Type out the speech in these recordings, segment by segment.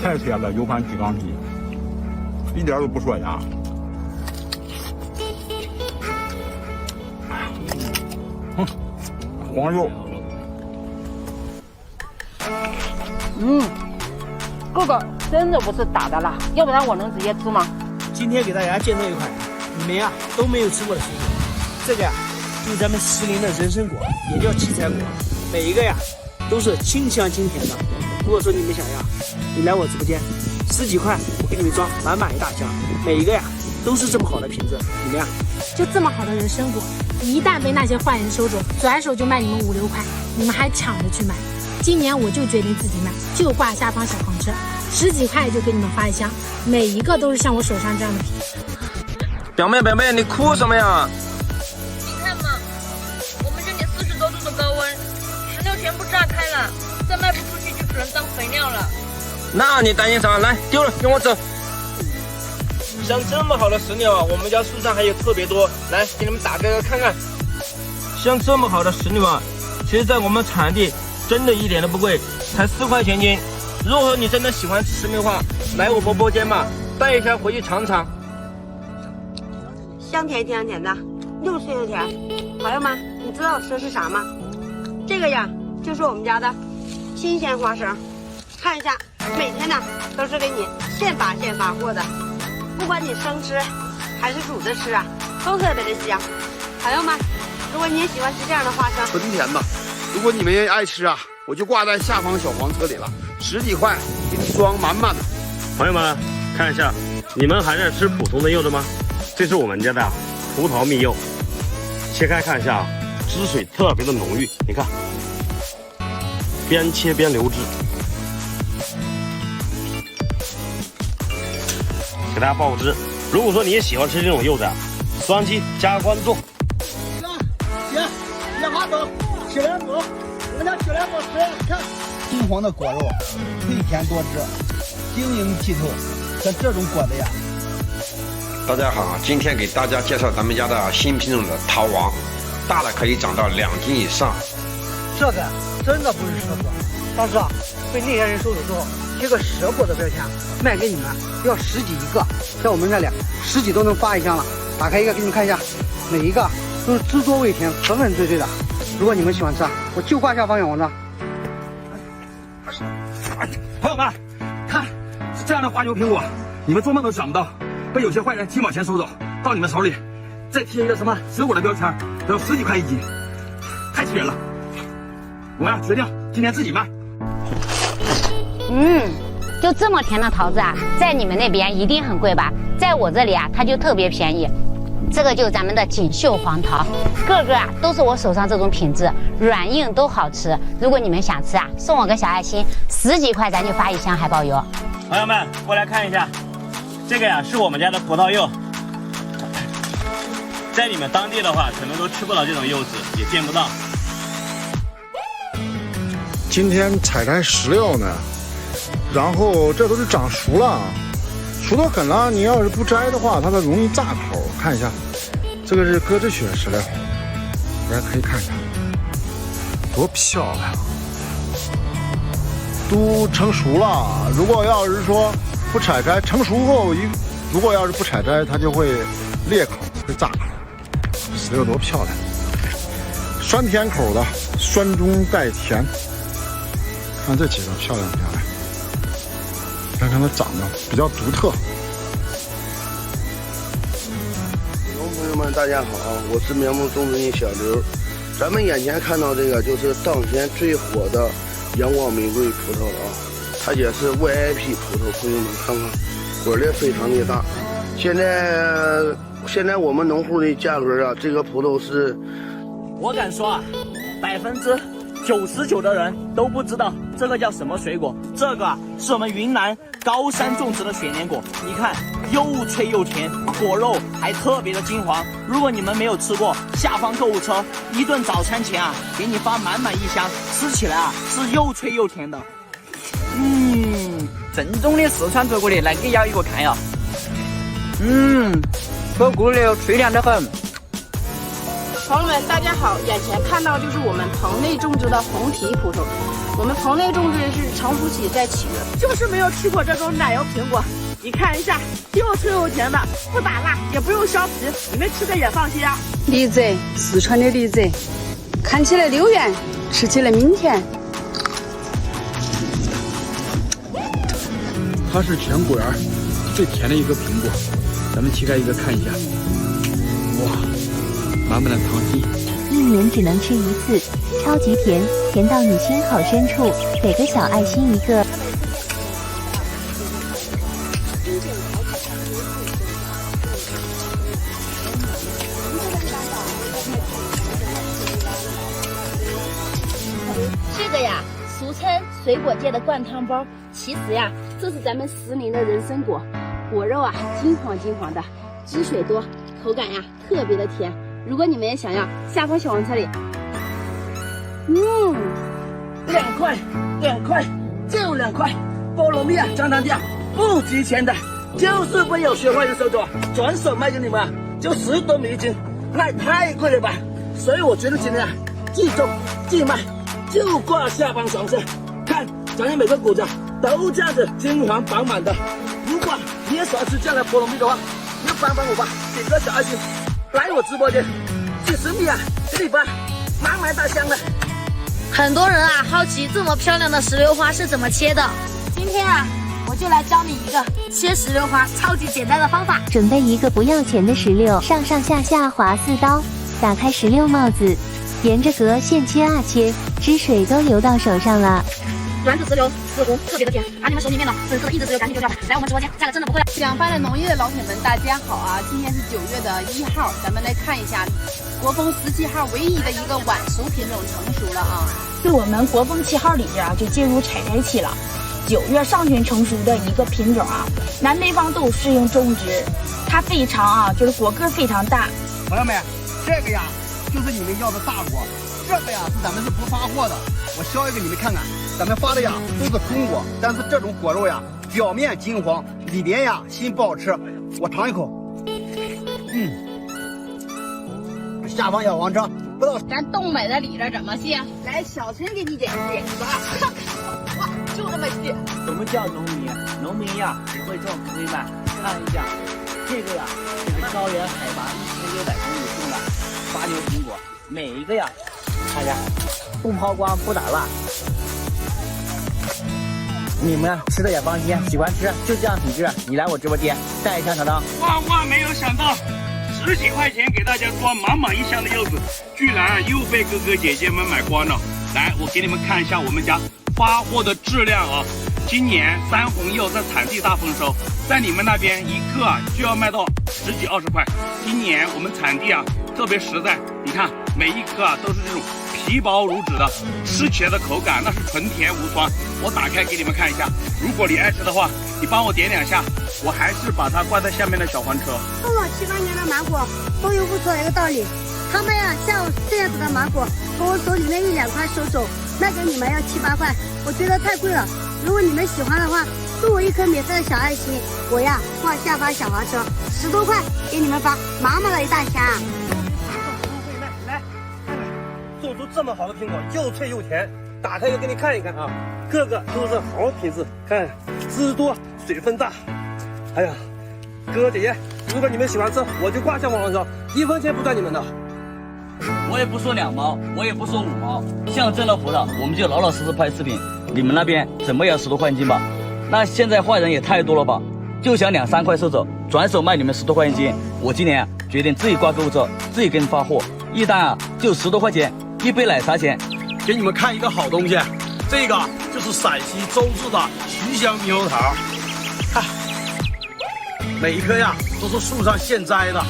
太甜了，有盘鸡缸皮，一点都不说牙。黄肉。这个真的不是打的辣，要不然我能直接吃吗？今天给大家介绍一款你们呀都没有吃过的水果，这个呀就是咱们石林的人参果，也叫奇才果，每一个呀都是清香清甜的。如果说你们想要，你来我直播间10几块，我给你们装满满一大箱，每一个呀都是这么好的品质，你们呀就这么好的人参果，一旦被那些坏人收走，转手就卖你们5、6块，你们还抢着去买。今年我就决定自己卖，就挂下方小黄车，10几块就给你们发一箱，每一个都是像我手上这样的皮。表妹，你哭什么呀？你看嘛，我们这里40多度的高温，16全部炸开了，再卖不出去就只能当肥料了。那你担心啥？来，丢了，跟我走。像这么好的石榴啊，我们家树上还有特别多，来给你们打开看看。像这么好的石榴啊，其实在我们产地真的一点都不贵，才4块钱斤。如果说你真的喜欢吃石榴的话，来我婆婆间嘛，带一箱回去尝尝。香甜香甜的，又脆又甜。朋友们，你知道这是啥吗？这个呀，就是我们家的新鲜花生。看一下，每天呢都是给你现拔现发货的，不管你生吃还是煮着吃啊，都特别的香。朋友们，如果你也喜欢吃这样的花生，纯甜的，如果你们也爱吃啊，我就挂在下方小黄车里了，10几块给你装满满的。朋友们，看一下，你们还在吃普通的柚子吗？这是我们家的葡萄蜜柚，切开看一下，汁水特别的浓郁，你看，边切边流汁。给大家报个知，如果说你也喜欢吃这种柚子啊，双击加关注。姐，别怕走，小两果，我们家小两果吃，看金黄的果肉，脆甜多汁，晶莹剔透。像这种果子呀，大家好，今天给大家介绍咱们家的新品种的桃王，大的可以长到2斤以上。这个真的不是蛇果，但是啊，被那些人收走之后，贴个蛇果的标签，卖给你们要10几一个，在我们这里10几都能发一箱了。打开一个给你们看一下，每一个都是汁多味甜，粉粉脆脆的。如果你们喜欢吃，我就挂下方小黄车。朋友们，看是这样的花牛苹果，你们做梦都想不到，被有些坏人鸡毛钱收走，到你们手里，再贴一个什么蛇果的标签，都要10几块一斤，太气人了。我呀决定今天自己卖。就这么甜的桃子啊，在你们那边一定很贵吧？在我这里啊，它就特别便宜。这个就是咱们的锦绣黄桃，个个啊都是我手上这种品质，软硬都好吃。如果你们想吃啊，送我个小爱心，10几块咱就发一箱，还包邮。朋友们，过来看一下，这个呀是我们家的葡萄柚，在你们当地的话，可能都吃不到这种柚子，也见不到。今天采摘石榴呢，然后这都是长熟了，熟得很了。你要是不摘的话，它容易炸口。看一下，这个是鸽子血石榴，大家可以看一下，多漂亮，都成熟了。如果要是说不采摘，成熟后如果要是不采摘，它就会裂口，会炸口。石榴多漂亮，酸甜口的，酸中带甜。看这几个漂亮不漂亮？看看它长得比较独特。听众朋友们，大家好，我是苗木种植人小刘。咱们眼前看到这个就是当前最火的阳光玫瑰葡萄啊，它也是 VIP 葡萄，朋友们看看，果粒非常的大。现在我们农户的价格啊，这个葡萄是，我敢说啊，99%的人都不知道这个叫什么水果。这个啊，是我们云南高山种植的雪莲果。你看，又脆又甜，果肉还特别的金黄。如果你们没有吃过，下方购物车一顿早餐前啊，给你发满满一箱，吃起来啊是又脆又甜的。正宗的四川脆果粒，来给咬一个看呀。这果粒脆亮得很。朋友们，大家好！眼前看到就是我们棚内种植的红提葡萄。我们棚内种植是成熟期在7月，就是没有吃过这种奶油苹果。你看一下，又脆又甜的，不打蜡，也不用削皮，你们吃的也放心啊。梨子，四川的梨子，看起来溜圆，吃起来抿甜。它是全果园最甜的一个苹果，咱们切开一个看一下。哇，满满的糖心。1年只能吃1次，超级甜，甜到你心口深处，给个小爱心一个。这个呀，俗称水果界的灌汤包，其实呀，这是咱们石林的人参果，果肉啊金黄金黄的，汁水多，口感呀特别的甜。如果你们也想要，下方小黄车里2块，2块，就2块。菠萝蜜啊，江南店不值钱的，就是被有些坏人收走，转手卖给你们啊，就10多米一斤，那也太贵了吧。所以我觉得今天啊，既种既卖，就挂下方小黄车。看，咱们每个果子都这样子金黄饱满的。如果你也喜欢吃这样的菠萝蜜的话，你就帮帮我吧，点个小爱心。来我直播间，几十米啊，给你发满满大箱的。很多人啊好奇这么漂亮的石榴花是怎么切的，今天啊，我就来教你一个切石榴花超级简单的方法。准备一个不要钱的石榴，上上下下划4刀，打开石榴帽子，沿着格线切啊切，汁水都流到手上了。软籽石榴紫红，特别的甜，把你们手里面的粉色的硬籽石榴赶紧丢掉吧。来我们直播间，价格真的不贵。想发展农业的老铁们，大家好啊！今天是9月1号，咱们来看一下国风17号唯一的一个晚熟品种成熟了啊！对我们国风7号里边啊，就进入采摘期了。9月上旬成熟的一个品种啊，南北方都适应种植，它非常啊，就是果个非常大。朋友们，这个呀就是你们要的大果，这个呀咱们是不发货的。我削一个你们看看，咱们发的呀都是中果，但是这种果肉呀表面金黄，里边呀心不好吃。我尝一口，下方小黄车不知道咱东北的里边怎么切？来，小陈给你点哇，就这么细。什么叫农民？农民呀只会种不会卖。看一下，这个呀就是高原海拔1600公里种的发牛苹果，每一个呀，看一下，不抛光不打蜡。你们吃的也放心，喜欢吃就这样品质。你来我直播间带一箱尝尝。万没有想到，10几块钱给大家装满满一箱的柚子，居然又被哥哥姐姐们买光了。来，我给你们看一下我们家发货的质量啊。今年3红柚在产地大丰收，在你们那边一个就要卖到10几20块。今年我们产地啊特别实在，你看每一颗啊都是这种皮薄如纸的，吃起来的口感那是纯甜无酸。我打开给你们看一下，如果你爱吃的话，你帮我点2下，我还是把它挂在下面的小黄车。种了7、8年的芒果都有不错的一个道理，他们呀像这样子的芒果，从我手里面1、2块收走，卖给你们要7、8块，我觉得太贵了。如果你们喜欢的话，送我一颗免费的小爱心，我呀挂下方小黄车10多块给你们发满满的一大箱。来，种出这么好的苹果，又脆又甜，打开又给你看一看啊，个个都是好品质，看汁多水分大。哎呀，哥哥姐姐，如果你们喜欢吃，我就挂下黄车，1分钱不赚你们的。我也不说2毛，我也不说5毛，像这样的葡萄，我们就老老实实拍视频。你们那边怎么也要10多块1斤吧？那现在坏人也太多了吧？就想2、3块收走，转手卖你们10多块1斤。我今年决定自己挂购物车，自己给你发货，一单啊就10多块钱，1杯奶茶钱。给你们看一个好东西，这个就是陕西周至的曲香猕猴桃，看，每一颗呀都是树上现摘的，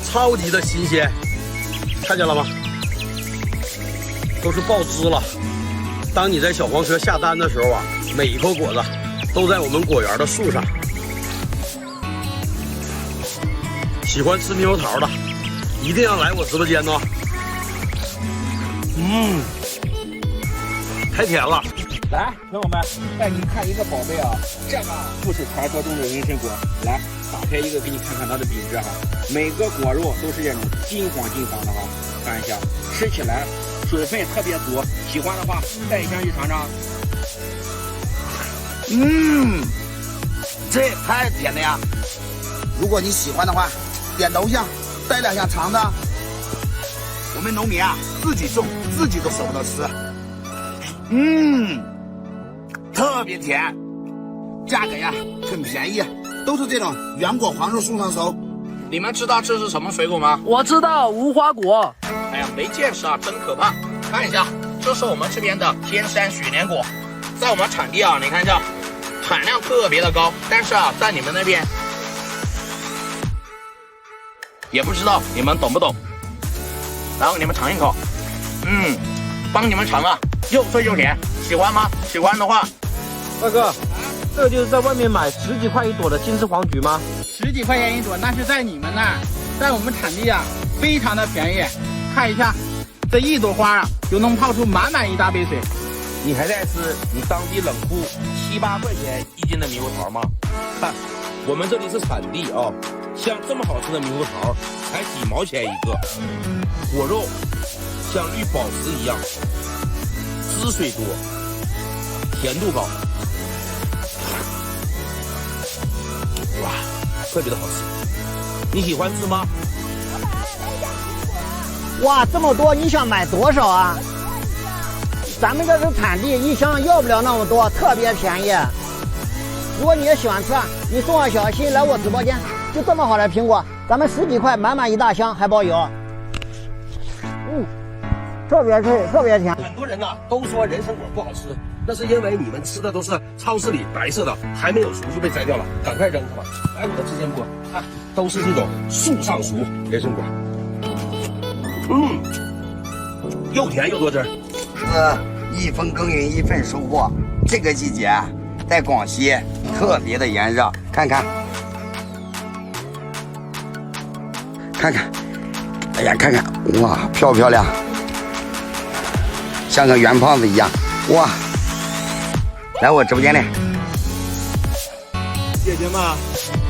超级的新鲜，看见了吗？都是爆汁了。当你在小黄车下单的时候啊，每一颗果子都在我们果园的树上。喜欢吃猕猴桃的，一定要来我直播间呢。太甜了。来，朋友们，带你看一个宝贝啊，这个不是传说中的人参果。来，打开一个给你看看它的品质哈，每个果肉都是这种金黄金黄的哈，看一下，吃起来水分特别足，喜欢的话带一箱去尝尝。这也太甜了呀！如果你喜欢的话，点头像，带2箱尝尝。我们农民啊，自己种，自己都舍不得吃。特别甜，价格呀很便宜，都是这种原果黄肉树上熟。你们知道这是什么水果吗？我知道无花果。哎呀，没见识啊，真可怕！看一下，这是我们这边的天山雪莲果，在我们产地啊，你看一下，产量特别的高，但是啊，在你们那边也不知道你们懂不懂。然后你们尝一口，帮你们尝啊，又脆又甜，喜欢吗？喜欢的话，大哥，这就是在外面买10几块一朵的金丝黄菊吗？10几块钱一朵，那是在你们那儿，在我们产地啊，非常的便宜。看一下，这一朵花啊，就能泡出满满一大杯水。你还在吃你当地冷库7、8块钱1斤的猕猴桃吗？看，我们这里是产地啊，像这么好吃的猕猴桃才几毛钱一个，果肉像绿宝石一样，汁水多，甜度高，哇，特别的好吃。你喜欢吃吗？哇，这么多，你想买多少啊？咱们这是产地，一箱要不了那么多，特别便宜。如果你也喜欢吃，你送个小心来我直播间，就这么好的苹果，咱们10几块满满一大箱，还包邮。特别脆，特别甜。很多人呢都说人参果不好吃，那是因为你们吃的都是超市里白色的，还没有熟就被摘掉了，赶快扔它吧。来我的直播间看，都是这种树上熟人参果，又甜又多汁儿。一分耕耘一分收获，这个季节在广西特别的炎热，看看，哎呀，看看，哇，漂不漂亮？像个圆胖子一样，哇！来我直播间里。姐姐们，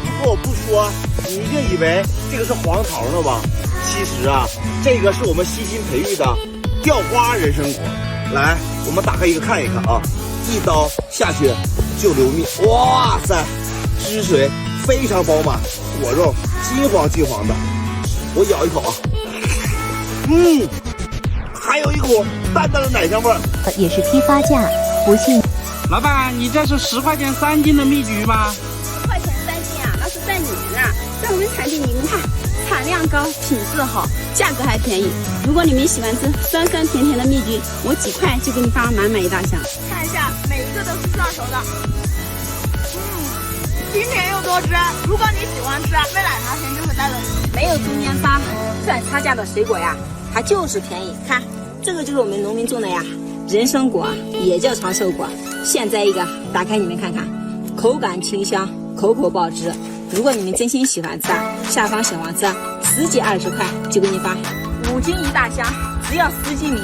如果我不说，你一定以为这个是黄桃呢吧？其实啊，这个是我们悉心培育的吊花人参果。来，我们打开一个看一看啊，一刀下去就流蜜，哇塞，汁水非常饱满，果肉金黄金黄的。我咬一口啊，还有一股淡淡的奶香味儿，也是批发价，不信。老板，你这是10块钱3斤的蜜橘吗？10块钱3斤啊，那是在你们那儿，在我们产地里，你看产量高，品质好，价格还便宜。如果你们喜欢吃酸酸甜甜的蜜橘，我几块就给你发满满一大箱。看一下，每一个都是上熟的，清甜又多汁。如果你喜欢吃，微奶茶甜就会带着你，没有中间商赚差价的水果呀，它就是便宜。看，这个就是我们农民种的呀，人参果也叫长寿果。现在一个打开你们看看，口感清香，口口爆汁。如果你们真心喜欢吃，下方小黄车10几20块就给你发，5斤一大箱，只要10几米，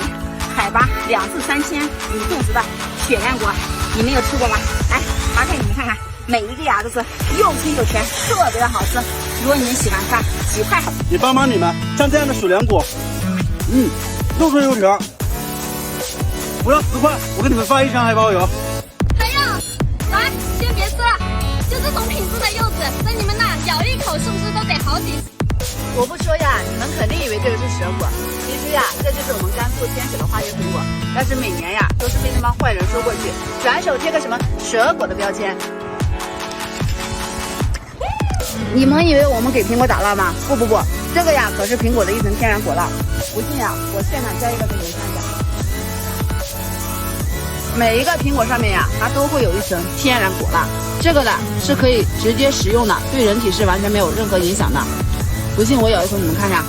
海拔2至3千米种植的雪莲果，你们有吃过吗？来，打开你们看看，每一个呀都是又脆又甜，特别的好吃。如果你们喜欢吃，几块。也帮帮你们，像这样的雪莲果，又脆又甜。我要10块，我给你们发1箱还包邮。还要来，先别吃了，就这种品质的柚子，在你们那咬一口是不是都得好几？我不说呀，你们肯定以为这个是蛇果，其实呀，这就是我们甘肃天水的花园苹果，但是每年呀都是被那帮坏人收过去，转手贴个什么蛇果的标签。你们以为我们给苹果打蜡吗？不，这个呀可是苹果的一层天然果蜡。不信呀，我现场摘一个给你们看一下。每一个苹果上面呀，它都会有一层天然果蜡，这个的是可以直接食用的，对人体是完全没有任何影响的。不信我咬一口，你们看一下。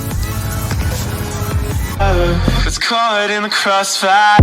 It's caught in the crossfire.